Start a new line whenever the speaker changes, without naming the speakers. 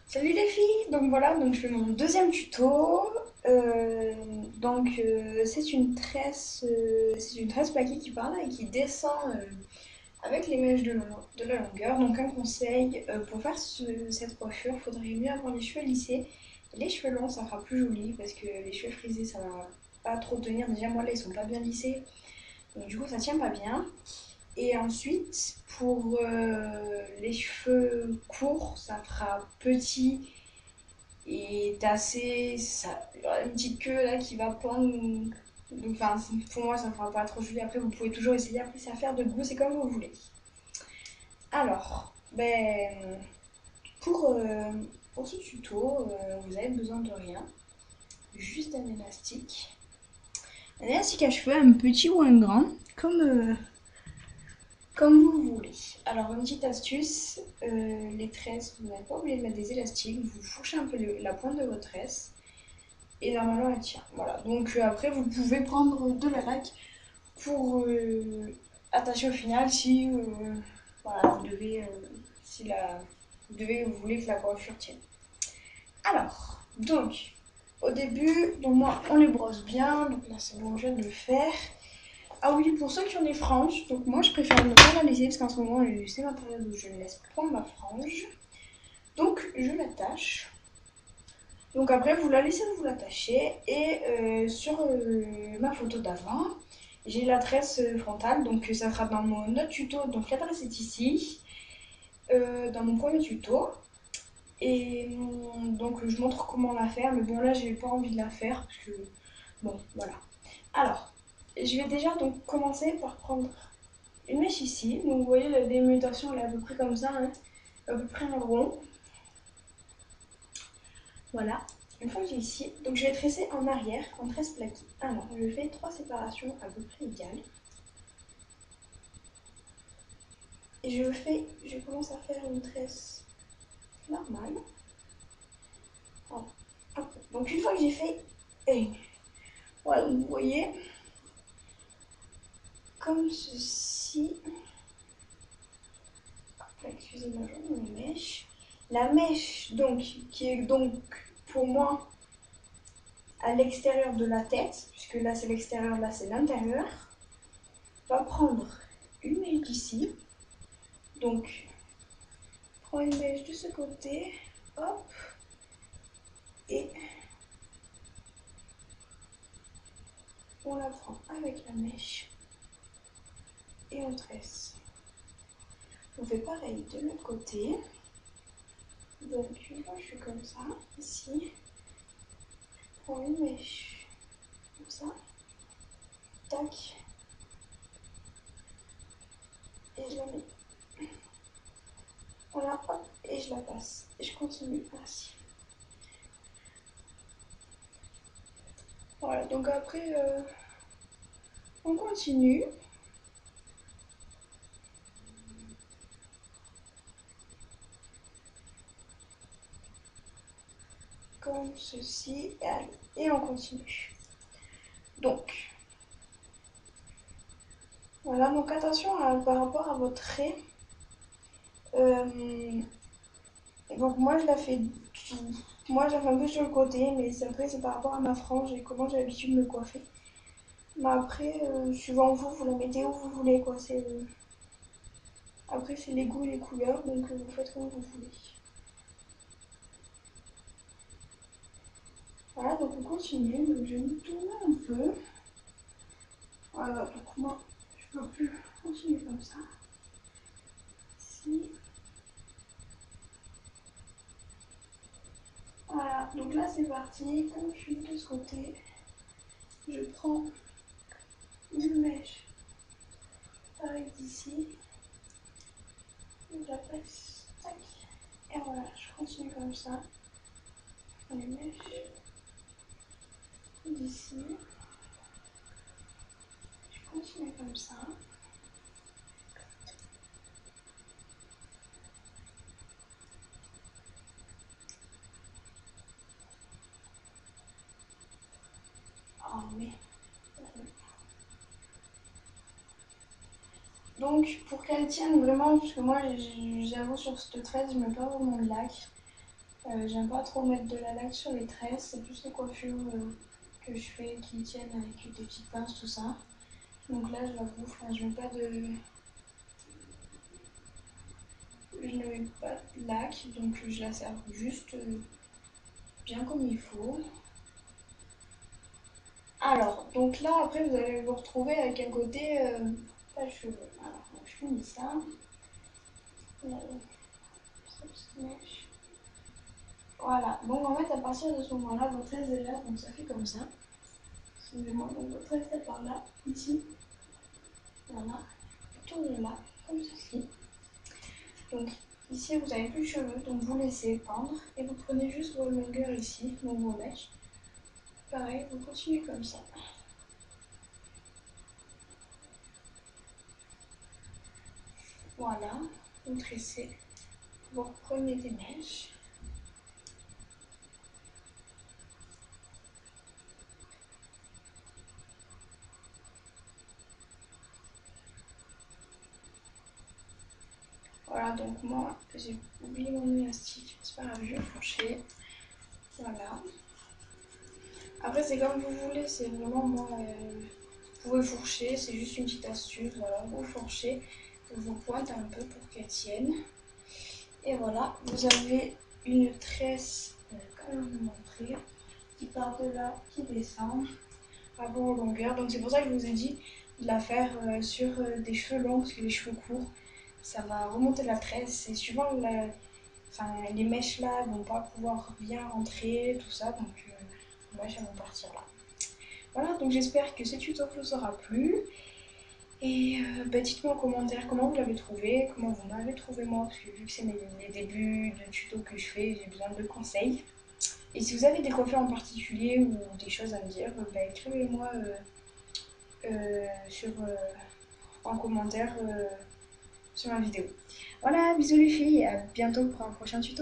Salut les filles, donc voilà, donc je fais mon deuxième tuto. C'est une tresse plaquée qui part là et qui descend avec les mèches de la longueur. Donc un conseil, pour faire cette coiffure, il faudrait mieux avoir les cheveux lissés. Les cheveux longs, ça fera plus joli parce que les cheveux frisés, ça va pas trop tenir. Déjà moi là, ils sont pas bien lissés, donc du coup ça tient pas bien. Et ensuite, pour les cheveux courts, ça fera petit et t'as assez. Ça, il y aura une petite queue là qui va pendre. Donc, enfin, pour moi, ça ne fera pas trop joli. Après, vous pouvez toujours essayer. Après, c'est à faire de goût, c'est comme vous voulez. Alors, pour, euh, pour ce tuto, vous avez besoin de rien. Juste un élastique. Un élastique à cheveux, un petit ou un grand, comme vous voulez. Alors, une petite astuce, les tresses, vous n'êtes pas obligé de mettre des élastiques. Vous fourchez un peu la pointe de votre tresse. Et normalement elle tient. Voilà. Donc après vous pouvez prendre de la laque pour attacher au final si voilà, vous voulez que la coiffure tienne. Alors, donc au début, donc moi on les brosse bien, donc là c'est bon, je viens de le faire. Ah oui, pour ceux qui ont des franges, donc moi je préfère ne pas la laisser parce qu'en ce moment c'est ma période où je laisse prendre ma frange. Donc je l'attache. Donc après, vous la laissez vous l'attacher et sur ma photo d'avant, j'ai la tresse frontale, donc ça sera dans mon autre tuto, donc l'adresse est ici, dans mon premier tuto. Et donc je montre comment la faire, mais bon là j'ai pas envie de la faire parce que bon voilà. Alors, je vais déjà donc commencer par prendre une mèche ici, donc vous voyez la démutation elle est à peu près comme ça, hein, à peu près en rond. Voilà. Une fois que j'ai ici, donc je vais tresser en arrière, en tresse plaquée. Alors, je fais 3 séparations à peu près égales. Et je commence à faire une tresse normale. Donc une fois que j'ai fait une, voilà, vous voyez, comme ceci. Excusez-moi, je mets mes mèches. La mèche, donc, qui est donc pour moi à l'extérieur de la tête, puisque là c'est l'extérieur, là c'est l'intérieur, va prendre une mèche d'ici. Donc prends une mèche de ce côté, hop, et on la prend avec la mèche et on tresse. On fait pareil de l'autre côté. Donc une fois que je suis comme ça, ici, je prends une mèche comme ça, tac, et je la mets. Voilà, hop, et je la passe. Et je continue ainsi. Voilà, donc après, on continue. Comme ceci, et on continue. Donc, voilà, donc attention par rapport à votre trait. Donc moi je la fais un peu sur le côté, mais après c'est par rapport à ma frange et comment j'ai l'habitude de me coiffer. Mais après, suivant vous, vous la mettez où vous voulez quoi. Après c'est les goûts et les couleurs, donc vous faites comme vous voulez. Voilà, donc on continue, donc je vais me tourner un peu. Voilà, donc moi je peux plus continuer comme ça. Ici. Voilà, donc là c'est parti, comme je suis de ce côté, je prends une mèche pareil d'ici, je la passe, tac, et voilà, je continue comme ça, je prends une mèche d'ici, je continue comme ça, oh mais... Donc pour qu'elle tienne vraiment, parce que moi j'avoue sur cette tresse je mets pas vraiment de lac, J'aime pas trop mettre de la laque sur les tresses, c'est plus les coiffures que je fais qui tiennent avec des petites pinces, tout ça. Donc là, je l'avoue, je mets pas de... Je ne mets pas de laque, donc je la sers juste bien comme il faut. Alors, donc là, après, vous allez vous retrouver avec un côté pas de cheveux. Alors, donc, je finis ça. Voilà, donc en fait, à partir de ce moment-là, votre tresse est là, donc ça fait comme ça. Excusez-moi, donc votre tresse est par là, ici. Voilà, tournez là, comme ceci. Donc ici, vous n'avez plus de cheveux, donc vous laissez pendre et vous prenez juste vos longueurs ici, donc vos mèches. Pareil, vous continuez comme ça. Voilà, vous tressez, vous reprenez des mèches. Voilà, donc moi, j'ai oublié mon élastique, c'est pas grave, je vais fourcher. Voilà. Après, c'est comme vous voulez, c'est vraiment moi, vous pouvez fourcher, c'est juste une petite astuce, voilà, vous fourchez, vous pointez un peu pour qu'elle tienne. Et voilà, vous avez une tresse, comme je vous montrer, qui part de là, qui descend à vos longueurs. Donc c'est pour ça que je vous ai dit de la faire sur des cheveux longs, parce que les cheveux courts, ça va remonter la tresse. Et suivant les mèches là vont pas pouvoir bien rentrer, tout ça, donc les mèches elles vont partir là. Voilà, donc j'espère que ce tuto vous aura plu. Et dites-moi en commentaire comment vous l'avez trouvé, comment vous m'avez trouvé moi, parce que vu que c'est les débuts de tuto que je fais, j'ai besoin de conseils. Et si vous avez des coiffures en particulier ou des choses à me dire, écrivez-moi en commentaire sur ma vidéo. Voilà, bisous les filles, à bientôt pour un prochain tuto.